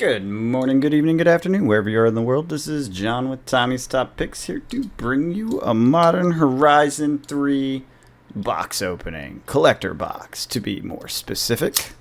Good morning, good evening, good afternoon, wherever you are in the world. This is John with Tommy's Top Picks here to bring you a Modern Horizon 3 box opening. Collector box, to be more specific.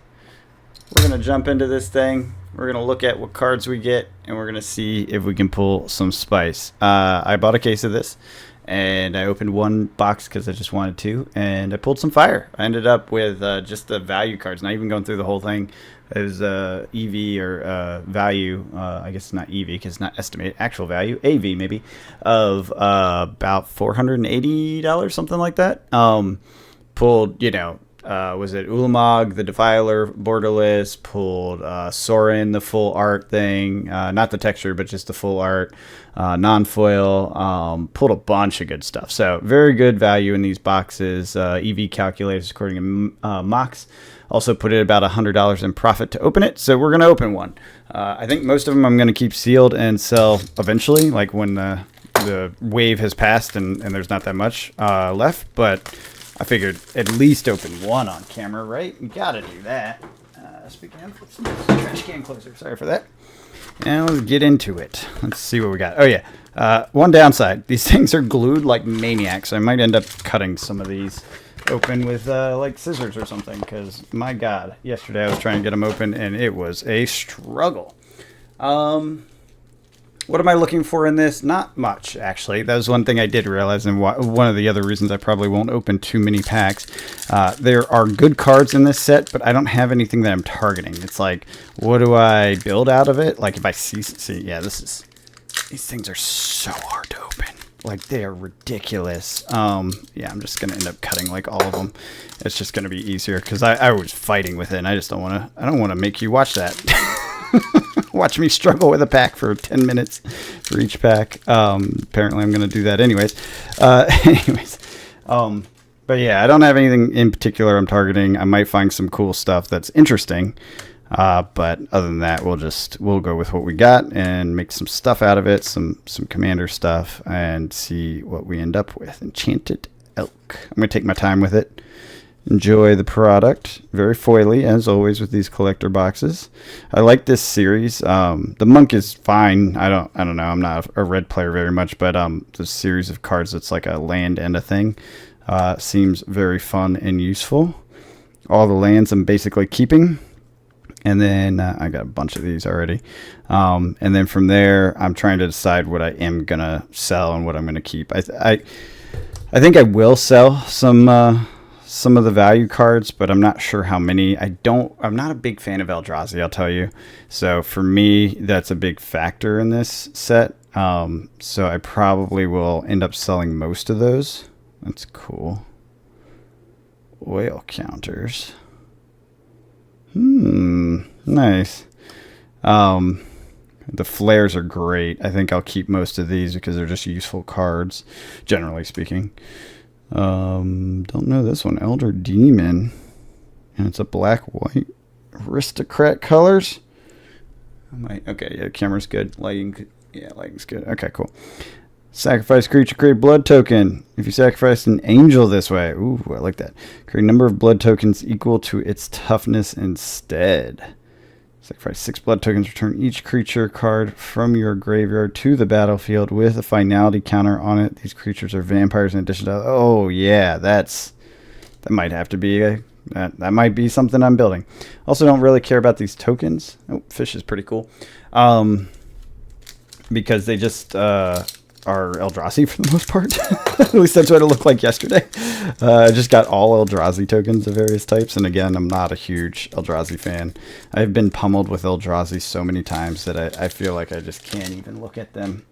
We're going to jump into this thing. We're going to look at what cards we get, and we're going to see if we can pull some spice. I bought a case of this, and I opened one box because I just wanted to, and I pulled some fire. I ended up with just the value cards, not even going through the whole thing. It was EV or value, I guess it's not EV because it's not estimated, actual value, AV maybe, of about $480, something like that. Pulled, was it Ulamog, the Defiler, borderless, pulled Sorin, the full art thing, not the texture, but just the full art, non-foil, pulled a bunch of good stuff. So very good value in these boxes, EV calculators according to Mox. Also put it about $100 in profit to open it, so we're going to open one. I think most of them I'm going to keep sealed and sell eventually, like when the wave has passed and there's not that much left, but I figured at least open one on camera, right? You got to do that. Speaking of, what's this trash can closer? Sorry for that. And let's get into it. Let's see what we got. Oh, yeah. One downside. These things are glued like maniacs, so I might end up cutting some of these open with like scissors or something, because my god, yesterday I was trying to get them open and it was a struggle. What am I looking for in this? Not much, actually. That was one thing I did realize, and one of the other reasons I probably won't open too many packs. There are good cards in this set, but I don't have anything that I'm targeting. It's like, what do I build out of it? Like if I see yeah, these things are so hard to open. Like, they are ridiculous. Yeah, I'm just going to end up cutting, like, all of them. It's just going to be easier, because I was fighting with it, and I just don't want to make you watch that. Watch me struggle with a pack for 10 minutes for each pack. Apparently, I'm going to do that anyways. But, yeah, I don't have anything in particular I'm targeting. I might find some cool stuff that's interesting. But other than that, we'll go with what we got and make some stuff out of it, some commander stuff, and see what we end up with. Enchanted Elk. I'm going to take my time with it. Enjoy the product. Very foily, as always, with these collector boxes. I like this series. The Monk is fine. I don't know. I'm not a red player very much, but the series of cards that's like a land and a thing seems very fun and useful. All the lands I'm basically keeping. And then I got a bunch of these already. And then from there, I'm trying to decide what I am going to sell and what I'm going to keep. I think I will sell some of the value cards, but I'm not sure how many. I'm not a big fan of Eldrazi, I'll tell you. So for me, that's a big factor in this set. So I probably will end up selling most of those. That's cool. Oil counters. Nice. The flares are great. I think I'll keep most of these because they're just useful cards, generally speaking. Don't know this one. Elder Demon. And it's a black-white aristocrat colors. Okay, yeah, camera's good. Lighting's good. Okay, cool. Sacrifice creature, create blood token. If you sacrifice an angel this way, ooh, I like that. Create a number of blood tokens equal to its toughness instead. Sacrifice 6 blood tokens. Return each creature card from your graveyard to the battlefield with a finality counter on it. These creatures are vampires in addition to... Oh, yeah, that might have to be that might be something I'm building. Also, don't really care about these tokens. Oh, fish is pretty cool. Because they just... are Eldrazi for the most part. At least that's what it looked like yesterday. I just got all Eldrazi tokens of various types, and again, I'm not a huge Eldrazi fan. I've been pummeled with Eldrazi so many times that I feel like I just can't even look at them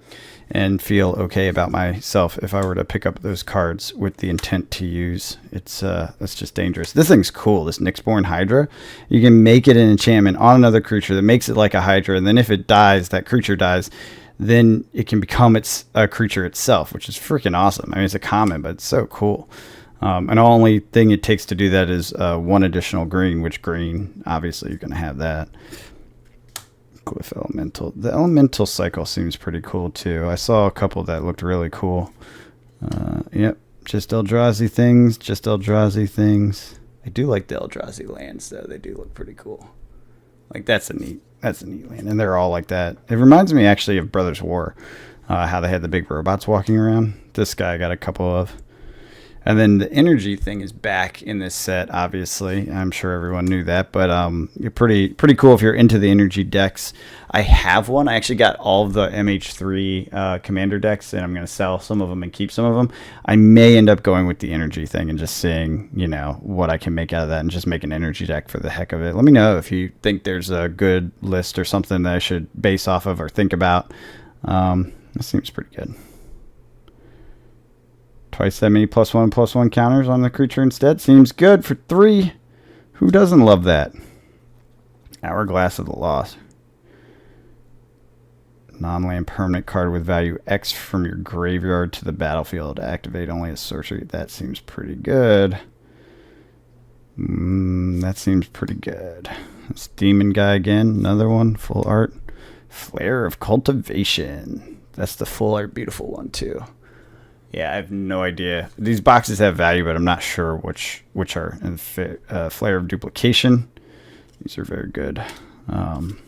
and feel okay about myself if I were to pick up those cards with the intent to use. That's just dangerous. This thing's cool, this Nyxborn Hydra. You can make it an enchantment on another creature that makes it like a Hydra, and then if it dies, that creature dies, then it can become a creature itself, which is freaking awesome. I mean, it's a common, but it's so cool. And the only thing it takes to do that is one additional green, which green, obviously, you're going to have that. Glyph Elemental. The Elemental cycle seems pretty cool, too. I saw a couple that looked really cool. Yep, just Eldrazi things, I do like the Eldrazi lands, though. They do look pretty cool. Like that's a neat land, and they're all like that. It reminds me actually of Brothers War, how they had the big robots walking around. This guy got a couple of. And then the energy thing is back in this set, obviously. I'm sure everyone knew that, but you're pretty cool if you're into the energy decks. I have one. I actually got all of the MH3 commander decks, and I'm going to sell some of them and keep some of them. I may end up going with the energy thing and just seeing, you know, what I can make out of that and just make an energy deck for the heck of it. Let me know if you think there's a good list or something that I should base off of or think about. That seems pretty good. Twice that many +1/+1 counters on the creature instead. Seems good for 3. Who doesn't love that? Hourglass of the Lost. Non-land permanent card with value X from your graveyard to the battlefield. Activate only a sorcery. That seems pretty good. That seems pretty good. This demon guy again. Another one. Full art. Flare of Cultivation. That's the full art beautiful one too. Yeah, I have no idea. These boxes have value, but I'm not sure which are. And Flare of Duplication. These are very good. I'm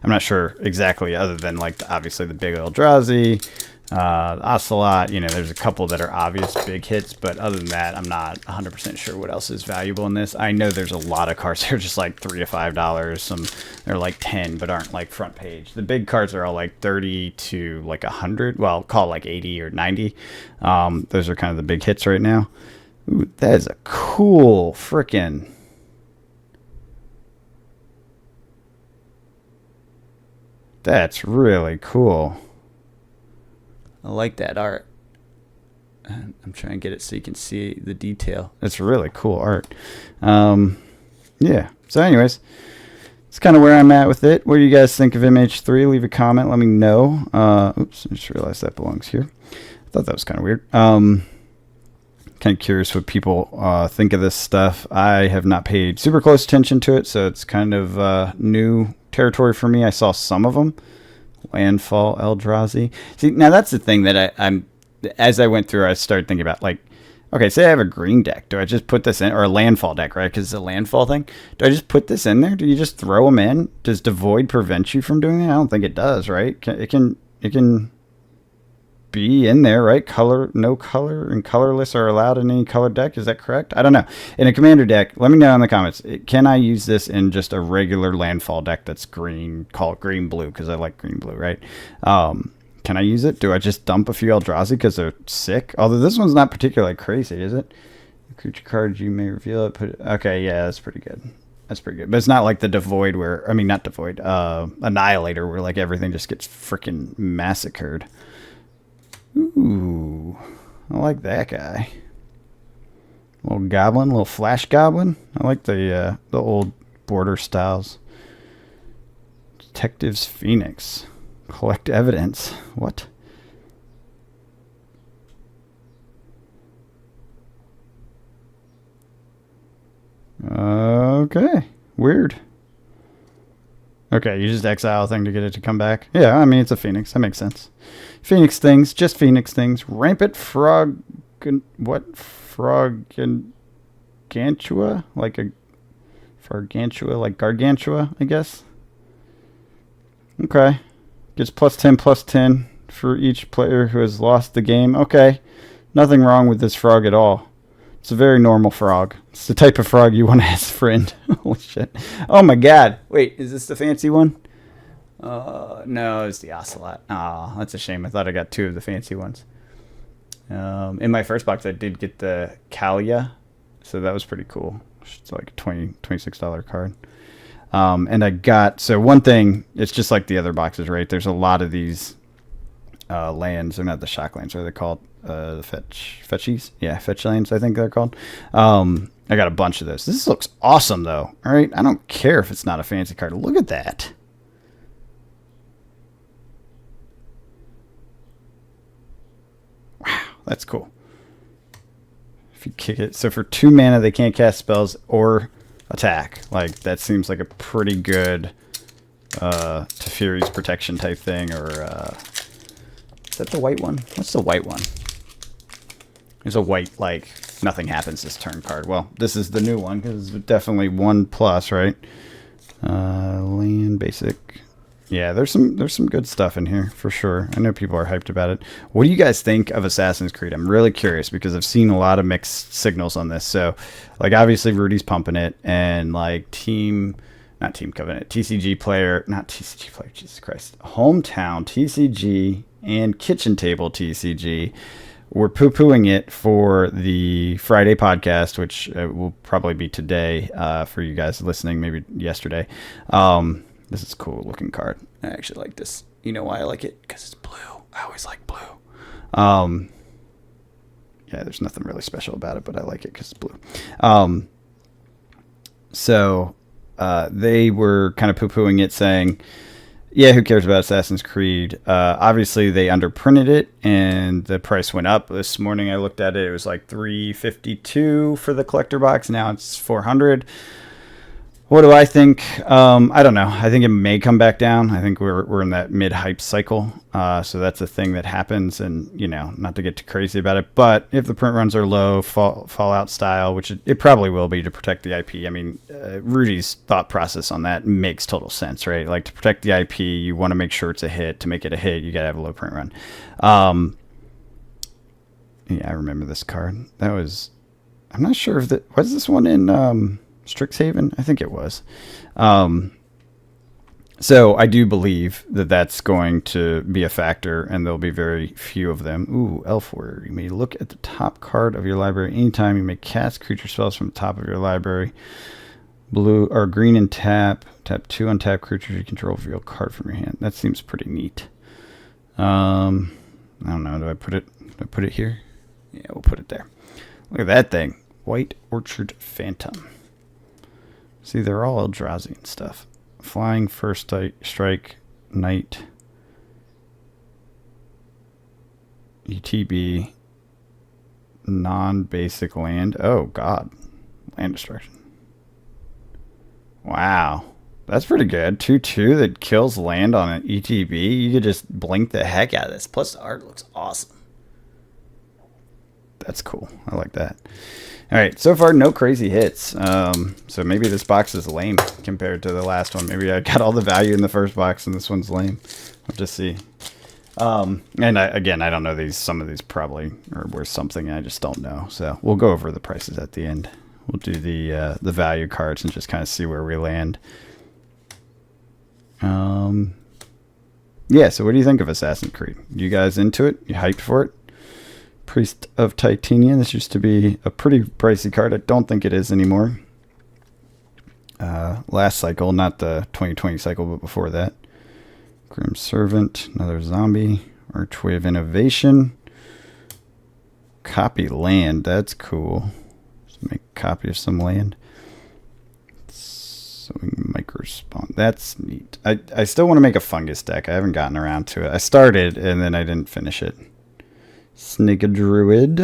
not sure exactly, other than like obviously the big Eldrazi, Ocelot. You know, there's a couple that are obvious big hits, but other than that, I'm not 100% sure what else is valuable in this. I know there's a lot of cards that are just like $3 to $5. Some they're like 10, but aren't like front page. The big cards are all like 30 to like 100. Well, call it like 80 or 90. Those are kind of the big hits right now. Ooh, that is a cool frickin'. That's really cool. I like that art. I'm trying to get it so you can see the detail. It's really cool art. Yeah. So anyways, it's kind of where I'm at with it. What do you guys think of MH3? Leave a comment. Let me know. Oops, I just realized that belongs here. I thought that was kind of weird. Kind of curious what people think of this stuff. I have not paid super close attention to it, so it's kind of new territory for me. I saw some of them. Landfall Eldrazi. See, now that's the thing that I'm as I went through, I started thinking about, like, okay, say I have a green deck. Do I just put this in, or a landfall deck, right? Because it's a landfall thing. Do I just put this in there? Do you just throw them in? Does Devoid prevent you from doing that? I don't think it does, right? It can be in there, right? No color and colorless are allowed in any colored deck. Is that correct? I don't know. In a commander deck, let me know in the comments. Can I use this in just a regular landfall deck that's green? Call it green-blue because I like green-blue, right? Can I use it? Do I just dump a few Eldrazi because they're sick? Although this one's not particularly crazy, is it? Creature cards, you may reveal it. Okay, yeah, that's pretty good. That's pretty good. But it's not like the Devoid where, I mean, not Devoid, Annihilator, where like everything just gets freaking massacred. Ooh, I like that guy. Little goblin, little flash goblin. I like the old border styles. Detective's Phoenix. Collect evidence. What? Okay. Weird. Okay, you just exile a thing to get it to come back. Yeah, I mean, it's a Phoenix. That makes sense. Phoenix things. Just Phoenix things. Rampant frog... What? Gargantua? Like a... Gargantua? Like Gargantua, I guess? Okay. Gets +10/+10 for each player who has lost the game. Okay. Nothing wrong with this frog at all. It's a very normal frog. It's the type of frog you want as a friend. Holy shit. Oh my god. Wait, is this the fancy one? No, it's the Ocelot. Oh, that's a shame. I thought I got 2 of the fancy ones. In my first box, I did get the Kalia. So that was pretty cool. It's like a $26 card. And I got, so one thing, it's just like the other boxes, right? There's a lot of these lands. They're not the shock lands. What are they called? The fetchies? Yeah, fetch lands, I think they're called. I got a bunch of those. This looks awesome, though. All right, I don't care if it's not a fancy card. Look at that. Wow, that's cool. If you kick it. So for 2 mana, they can't cast spells or attack. Like, that seems like a pretty good Teferi's protection type thing. Or is that the white one? What's the white one? There's a white, like, nothing happens this turn card. Well, this is the new one because it's definitely 1+, right? Land basic. Yeah, there's some good stuff in here for sure. I know people are hyped about it. What do you guys think of Assassin's Creed? I'm really curious because I've seen a lot of mixed signals on this. So, like obviously Rudy's pumping it, and like not Team Covenant, TCG player, not TCG player, Jesus Christ, Hometown TCG and Kitchen Table TCG. We're poo-pooing it for the Friday podcast, which will probably be today for you guys listening, maybe yesterday. This is a cool looking card. I actually like this. You know why I like it? Because it's blue. I always like blue. Yeah, there's nothing really special about it, but I like it because it's blue. So they were kind of poo-pooing it, saying, yeah, who cares about Assassin's Creed? Obviously, they underprinted it, and the price went up. This morning I looked at it. It was like $352 for the collector box. Now it's $400. What do I think? I don't know. I think it may come back down. I think we're in that mid-hype cycle. So that's a thing that happens, and, you know, not to get too crazy about it. But if the print runs are low, Fallout style, which it probably will be to protect the IP. I mean, Rudy's thought process on that makes total sense, right? Like, to protect the IP, you want to make sure it's a hit. To make it a hit, you got to have a low print run. Yeah, I remember this card. That was... I'm not sure if that... Was this one in... Strixhaven? I think it was. So I do believe that that's going to be a factor, and there'll be very few of them. Ooh, Elf Warrior. You may look at the top card of your library anytime. You may cast creature spells from the top of your library. Blue or green and tap. Tap 2 untap creatures you control. Reveal a card from your hand. That seems pretty neat. I don't know. Do I put it here? Yeah, we'll put it there. Look at that thing. White Orchard Phantom. See, they're all Eldrazi and stuff. Flying, first strike, knight, ETB, non-basic land. Oh, God. Land destruction. Wow. That's pretty good. 2/2 that kills land on an ETB. You could just blink the heck out of this. Plus, the art looks awesome. That's cool. I like that. All right, so far no crazy hits. So maybe this box is lame compared to the last one. Maybe I got all the value in the first box and this one's lame. We'll just see. And I don't know these. Some of these probably are worth something. I just don't know. So we'll go over the prices at the end. We'll do the value cards and just kind of see where we land. Yeah. So what do you think of Assassin's Creed? You guys into it? You hyped for it? Priest of Titania. This used to be a pretty pricey card. I don't think it is anymore. Last cycle, not the 2020 cycle, but before that. Grim Servant, another zombie. Archway of Innovation. Copy land. That's cool. Let's make a copy of some land. Sowing Microspawn. That's neat. I still want to make a fungus deck. I haven't gotten around to it. I started and then I didn't finish it. Snake a Druid.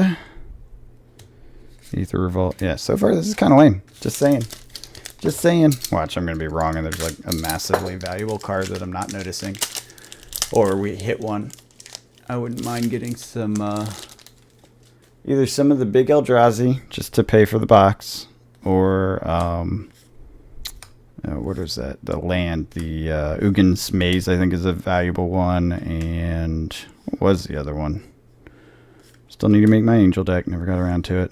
Aether Revolt. Yeah, so far this is kind of lame. Just saying. Just saying. Watch, I'm going to be wrong and there's like a massively valuable card that I'm not noticing. Or we hit one. I wouldn't mind getting some, either some of the big Eldrazi just to pay for the box. Or, what is that? The land. The Ugin's Maze, I think, is a valuable one. And what was the other one? Still need to make my angel deck. Never got around to it.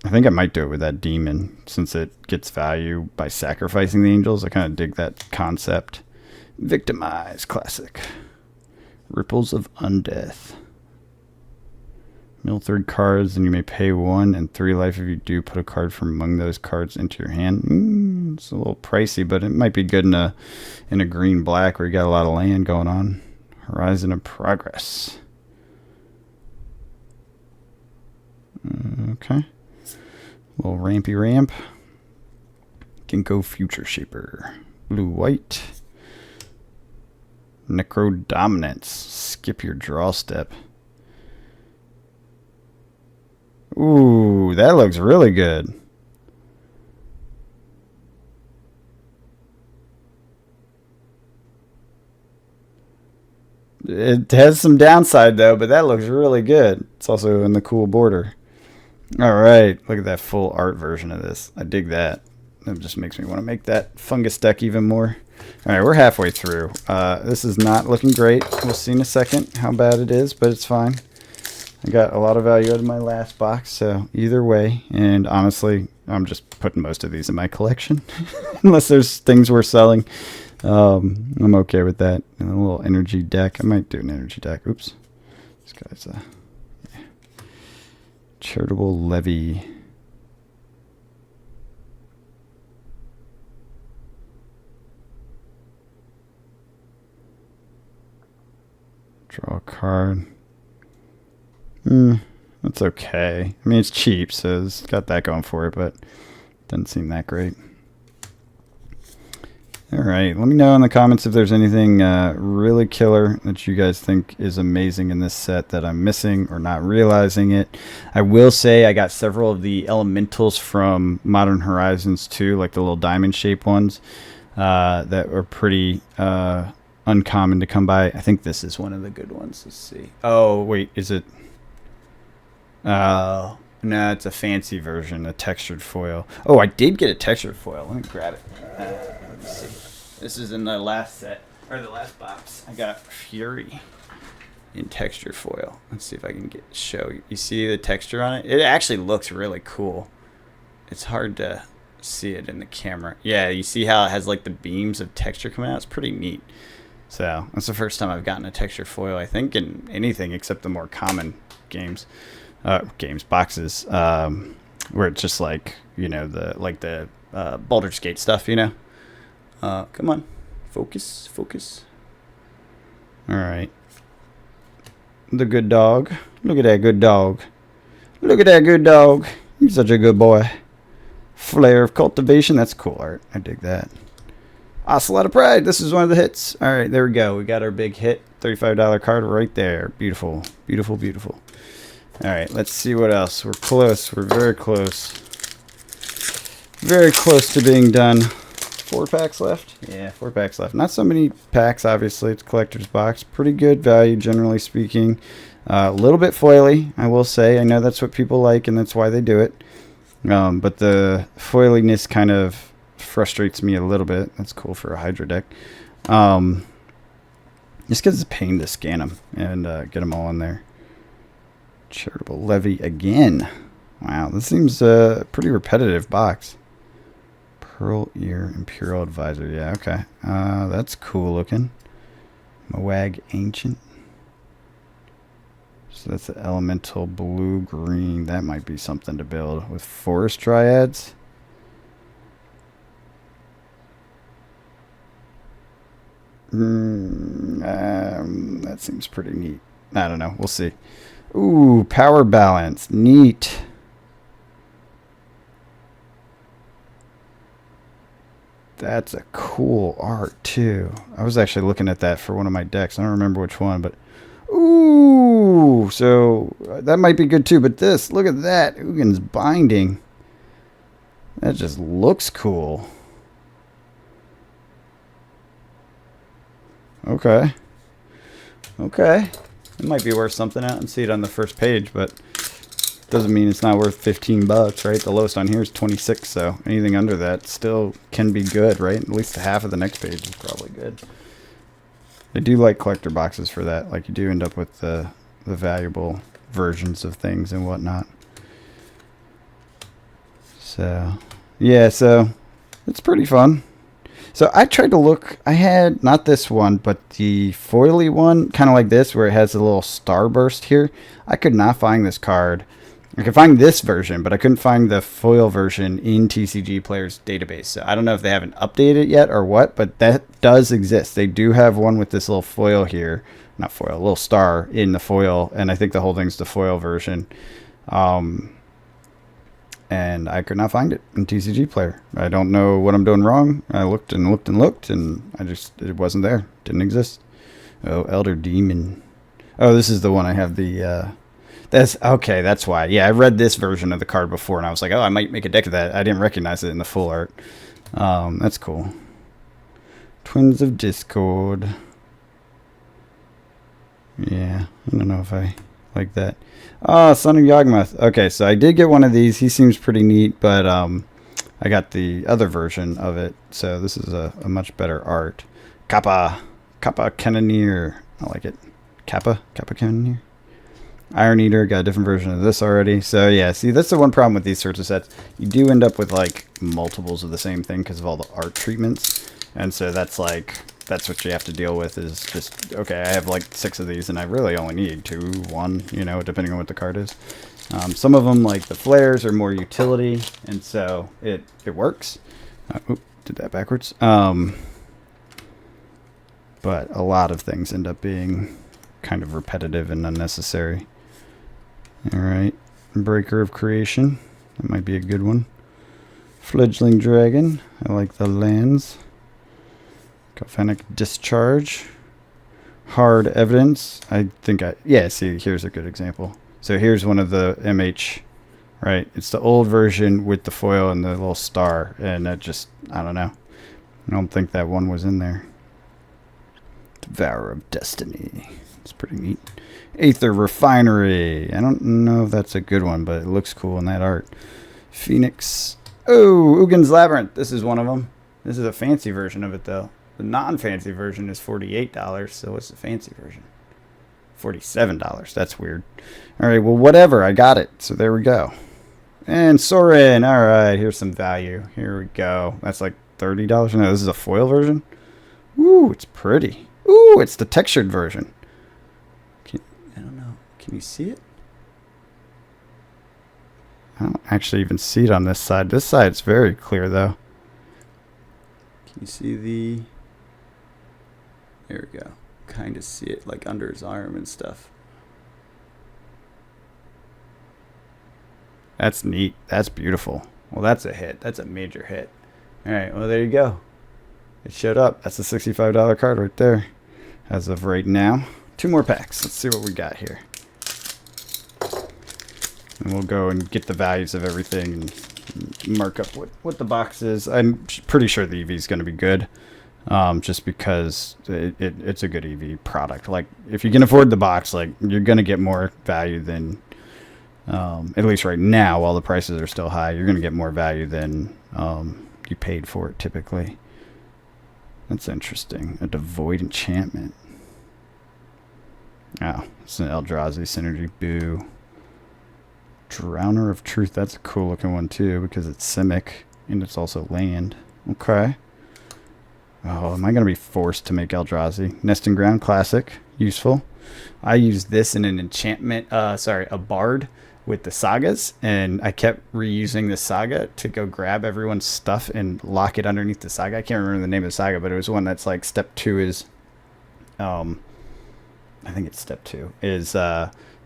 I think I might do it with that demon since it gets value by sacrificing the angels. I kind of dig that concept. Victimize. Classic. Ripples of Undeath. Mill 3 cards and you may pay 1 and 3 life. If you do, put a card from among those cards into your hand. It's a little pricey, but it might be good in a green-black where you got a lot of land going on. Horizon of Progress. Okay. Little rampy ramp. Ginkgo Future Shaper. Blue-white. Necro Dominance. Skip your draw step. Ooh, that looks really good. It has some downside, though, but that looks really good. It's also in the cool border. All right, look at that full art version of this. I dig that. That just makes me want to make that fungus deck even more. All right, we're halfway through. This is not looking great. We'll see in a second how bad it is, but it's fine. I got a lot of value out of my last box, so either way. And honestly, I'm just putting most of these in my collection. Unless there's things we're selling. I'm okay with that. And a little energy deck. I might do an energy deck. Oops. This guy's a charitable levy. Draw a card. That's okay. I mean, it's cheap, so it's got that going for it, but doesn't seem that great. Alright, let me know in the comments if there's anything really killer that you guys think is amazing in this set that I'm missing or not realizing it. I will say I got several of the elementals from Modern Horizons 2, like the little diamond shaped ones that are pretty uncommon to come by. I think this is one of the good ones. Let's see. Oh, wait, is it? No, it's a fancy version, a textured foil. Oh, I did get a textured foil. Let me grab it. Let's see. This is in the last set, or the last box. I got Fury in textured foil. Let's see if I can show you. You see the texture on it? It actually looks really cool. It's hard to see it in the camera. Yeah, you see how it has like the beams of texture coming out? It's pretty neat. So that's the first time I've gotten a texture foil, I think, in anything except the more common games. Boxes, where it's just like, you know, the Baldur's Gate stuff, you know. Come on, focus. All right, the good dog. Look at that good dog. Look at that good dog. You're such a good boy. Flair of Cultivation. That's cool art. I dig that. Ocelot of Pride. This is one of the hits. All right, there we go. We got our big hit. $35 card right there. Beautiful. All right, let's see what else. We're close. We're very close. Very close to being done. 4 packs left? Yeah, 4 packs left. Not so many packs, obviously. It's a collector's box. Pretty good value, generally speaking. A little bit foily, I will say. I know that's what people like, and that's why they do it. But the foiliness kind of frustrates me a little bit. That's cool for a Hydra deck. Just because it's a pain to scan them and get them all in there. Charitable Levy again. Wow, this seems a pretty repetitive box. Pearl Ear Imperial Advisor. Yeah, okay. That's cool looking. Moag Ancient. So that's the elemental blue-green. That might be something to build with Forest Dryads. That seems pretty neat. I don't know. We'll see. Ooh, Power Balance. Neat. That's a cool art, too. I was actually looking at that for one of my decks. I don't remember which one, but... Ooh! So, that might be good, too. But this, look at that. Ugin's Binding. That just looks cool. Okay. Okay. It might be worth something. I don't see it on the first page, but doesn't mean it's not worth 15 bucks, right? The lowest on here is 26, so anything under that still can be good, right? At least half of the next page is probably good. I do like collector boxes for that. Like, you do end up with the valuable versions of things and whatnot. So, yeah, so it's pretty fun. So I tried to look, I had, not this one, but the foily one, kind of like this, where it has a little starburst here. I could not find this card. I could find this version, but I couldn't find the foil version in TCG Player's database. So I don't know if they haven't updated it yet or what, but that does exist. They do have one with this little foil here. Not foil, a little star in the foil, and I think the whole thing's the foil version. And I could not find it in TCG Player. I don't know what I'm doing wrong. I looked and looked and looked, and it wasn't there. Didn't exist. Oh, Elder Demon. Oh, this is the one I have the... That's okay, that's why. Yeah, I read this version of the card before, and I was like, oh, I might make a deck of that. I didn't recognize it in the full art. That's cool. Twins of Discord. Yeah, I don't know if I like that. Oh, Son of Yawgmoth. Okay, so I did get one of these. He seems pretty neat, but I I got the other version of it, so this is a much better art. Kappa Cannoneer. I like it. Kappa Cannoneer. Iron Eater, got a different version of this already. So yeah, see, that's the one problem with these sorts of sets. You do end up with like multiples of the same thing because of all the art treatments. And so that's what you have to deal with, is just, okay, I have like 6 of these and I really only need 2, 1, you know, depending on what the card is. Some of them, like the flares, are more utility, and so it works. Did that backwards. But a lot of things end up being kind of repetitive and unnecessary. Alright, Breaker of Creation. That might be a good one. Fledgling Dragon. I like the lands. Galvanic Discharge. Hard Evidence. Yeah, see, here's a good example. So here's one of the MH, right? It's the old version with the foil and the little star. And that just, I don't know. I don't think that one was in there. Devourer of Destiny. It's pretty neat. Aether Refinery. I don't know if that's a good one, but it looks cool in that art. Phoenix. Oh, Ugin's Labyrinth. This is one of them. This is a fancy version of it, though. The non-fancy version is $48, so what's the fancy version? $47. That's weird. All right, well, whatever. I got it. So there we go. And Sorin. All right, here's some value. Here we go. That's like $30. No, this is a foil version. Ooh, it's pretty. Ooh, it's the textured version. I don't know. Can you see it? I don't actually even see it on this side. This side's very clear, though. Can you see the... There we go. Kind of see it, like under his arm and stuff. That's neat. That's beautiful. Well, that's a hit. That's a major hit. All right, well, there you go. It showed up. That's a $65 card right there as of right now. 2 more packs. Let's see what we got here. And we'll go and get the values of everything and mark up what the box is. I'm pretty sure the EV is going to be good, just because it's a good EV product. Like, if you can afford the box, like, you're going to get more value than, at least right now, while the prices are still high, you're going to get more value than you paid for it typically. That's interesting. A Devoid Enchantment. Oh, it's an Eldrazi Synergy. Boo. Drowner of Truth. That's a cool looking one too, because it's Simic and it's also land. Okay. Oh, am I going to be forced to make Eldrazi? Nesting Ground. Classic. Useful. I used this in an enchantment, a bard with the sagas, and I kept reusing the saga to go grab everyone's stuff and lock it underneath the saga. I can't remember the name of the saga, but it was one that's like step 2 is, I think it's step 2 is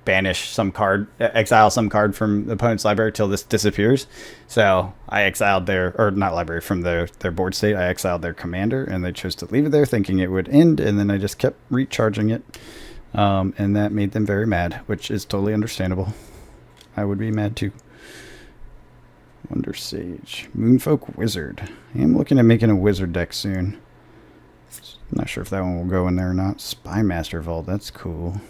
banish some card, exile some card from the opponent's library till this disappears. So I exiled from their board state. I exiled their commander, and they chose to leave it there thinking it would end, and then I just kept recharging it, and that made them very mad, which is totally understandable. I would be mad too. Wonder Sage. Moonfolk Wizard. I am looking at making a wizard deck soon. Not sure if that one will go in there or not. Spy Master Vault. That's cool.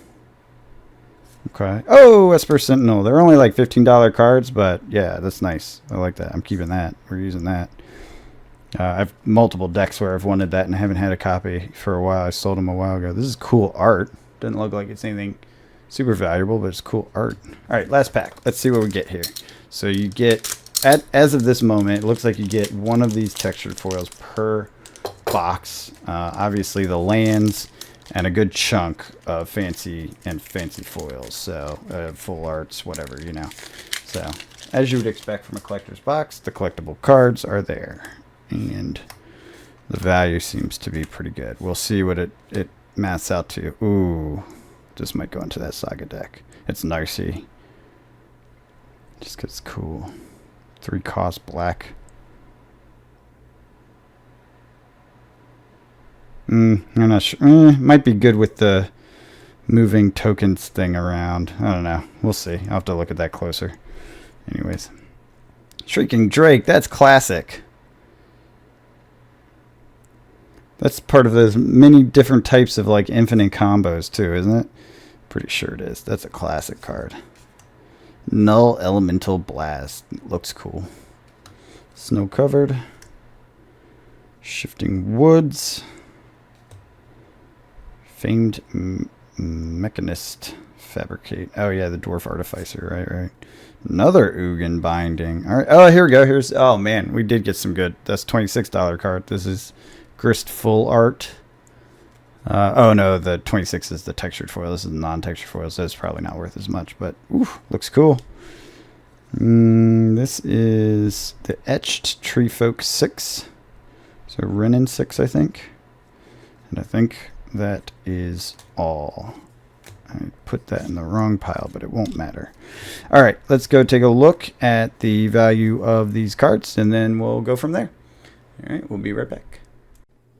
Okay. Oh, Esper Sentinel. They're only like $15 cards, but yeah, that's nice. I like that. I'm keeping that. We're using that. I've multiple decks where I've wanted that and I haven't had a copy for a while. I sold them a while ago. This is cool art. Doesn't look like it's anything super valuable, but it's cool art. All right, last pack. Let's see what we get here. So you get, as of this moment, it looks like you get one of these textured foils per box. Obviously the lands and a good chunk of fancy foils. So full arts, whatever, you know. So as you would expect from a collector's box, the collectible cards are there. And the value seems to be pretty good. We'll see what it maths out to. Ooh. This might go into that saga deck. It's Narcy. Just because it's cool. 3 cost black. I'm not sure. Might be good with the moving tokens thing around. I don't know. We'll see. I'll have to look at that closer. Anyways. Shrieking Drake. That's classic. That's part of those many different types of like infinite combos too, isn't it? Pretty sure it is. That's a classic card. Null Elemental Blast. Looks cool. Snow covered. Shifting Woods. Famed Mechanist Fabricate. Oh yeah, the Dwarf Artificer. Right. Another Ugin binding. All right. Oh, here we go. Here's. Oh man, we did get some good. That's $26 card. This is Grist Full Art. Oh no, the 26 is the textured foil. This is non-textured foil, so it's probably not worth as much. But oof, looks cool. This is the Etched Tree Folk 6. So Renin 6, I think. And I think that is all. I put that in the wrong pile, but it won't matter. All right, let's go take a look at the value of these cards, and then we'll go from there. All right, we'll be right back.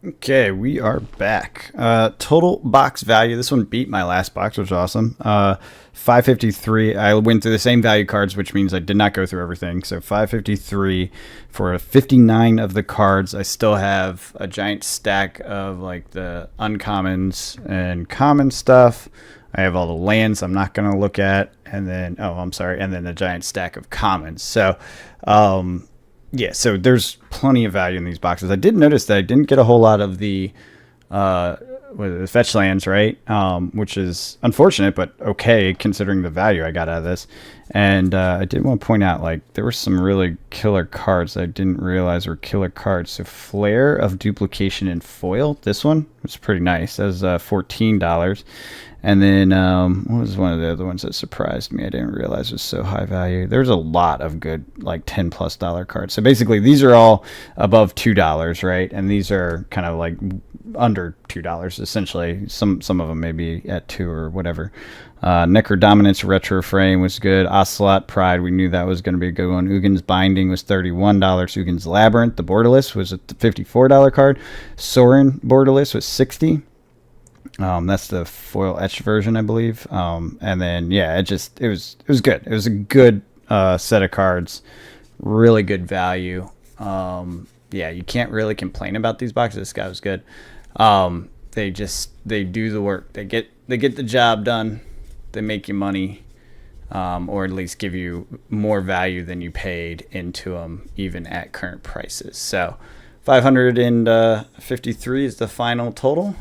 Okay, we are back. Total box value. This one beat my last box, which was awesome. 553. I went through the same value cards, which means I did not go through everything. So 553 for 59 of the cards. I still have a giant stack of like the uncommons and common stuff. I have all the lands I'm not going to look at, and then and then a giant stack of commons. So, yeah, so there's plenty of value in these boxes. I did notice that I didn't get a whole lot of the fetch lands, right? Which is unfortunate, but okay considering the value I got out of this. And I did want to point out, like, there were some really killer cards that I didn't realize were killer cards. So Flare of Duplication in Foil, this one was pretty nice. That was $14. And then what was one of the other ones that surprised me? I didn't realize was so high value. There's a lot of good, like $10+ cards. So basically, these are all above $2, right? And these are kind of like under $2 essentially. Some of them may be at $2 or whatever. Necrodominance Retro Frame was good. Ocelot Pride, we knew that was going to be a good one. Ugin's Binding was $31. Ugin's Labyrinth, the Borderless, was a $54 card. Sorin Borderless was $60. That's the foil etched version, I believe. And then yeah, it was good. It was a good set of cards, really good value. Yeah, you can't really complain about these boxes. This guy was good. They do the work. They get the job done. They make you money, or at least give you more value than you paid into them, even at current prices. So 553 is the final total.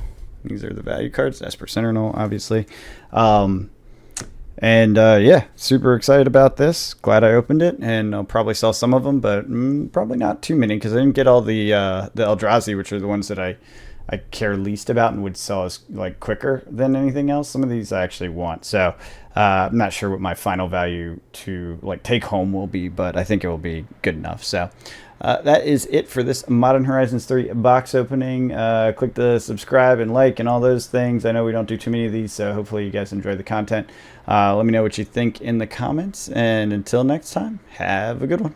These are the value cards. That's per Sentinel, obviously. Yeah, super excited about this. Glad I opened it, and I'll probably sell some of them, but probably not too many because I didn't get all the Eldrazi, which are the ones that I care least about and would sell as like quicker than anything else. Some of these I actually want, so I'm not sure what my final value to like take home will be, but I think it will be good enough. So that is it for this Modern Horizons 3 box opening. Click the subscribe and like and all those things. I know we don't do too many of these, so hopefully you guys enjoy the content. Let me know what you think in the comments, and until next time, have a good one.